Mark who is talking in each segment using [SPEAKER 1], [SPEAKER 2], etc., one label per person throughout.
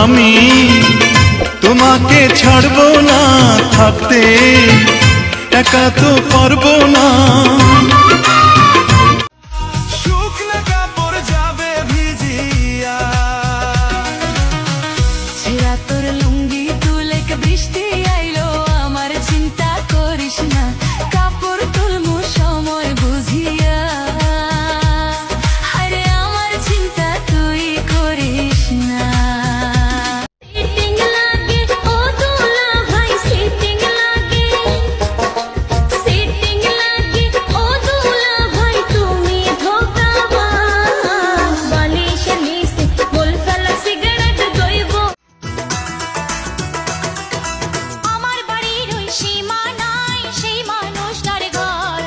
[SPEAKER 1] আমি তোমাকে ছাড়বো না, থাকতে একা তো পারবো না। শুকনো কাপড় যাবে ভিজিয়া,
[SPEAKER 2] ছেঁড়া তোর লুঙ্গি তুলে বৃষ্টি আইলো, আমার চিন্তা করিস না, কাপড় তুলমু সময় বুঝিয়া। আরে আমার চিন্তা তুই করিস না। সিটিং লাগে ও দোলা ভাই, সিটিং লাগে, সিটিং লাগে ও দোলা ভাই, তুমি ধোঁকাবাজ। বালিশের নিচে গোল ফেলা সিগারেট দইব। আমার বাড়ির ওই সীমানায় সেই মানুষটার ঘর,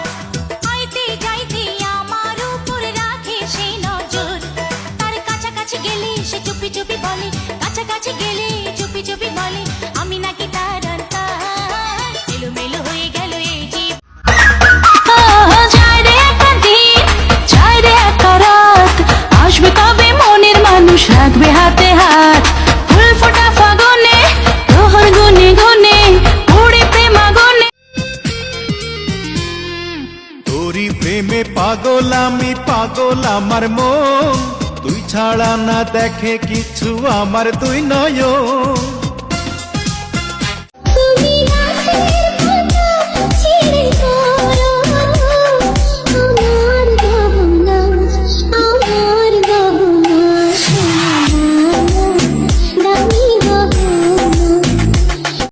[SPEAKER 2] আইতে যাইতে আমার উপর রাখে সেই নজর। তার কাছাকাছি গেলে সে চুপি চুপি বলে, কাছাকাছি গেলে চুপি চুপি বলে, আমি নাকি তার আত্মার। এলোমেলো হয়ে গেল এই জীব। যায় রে একটা দিন, যায় রে একটা রাত, আসবে কবে মনের মানুষ রাখবে হাতে হাত। ফুল ফোটা ফাগুনে প্রহর গুনে গুনে উড়ে প্রেম আগুনে।
[SPEAKER 1] তোরি প্রেমে পাগল আমি, পাগল আমার মন, তুই ছাড়া না দেখে কিছু আমার দুই নয়ন।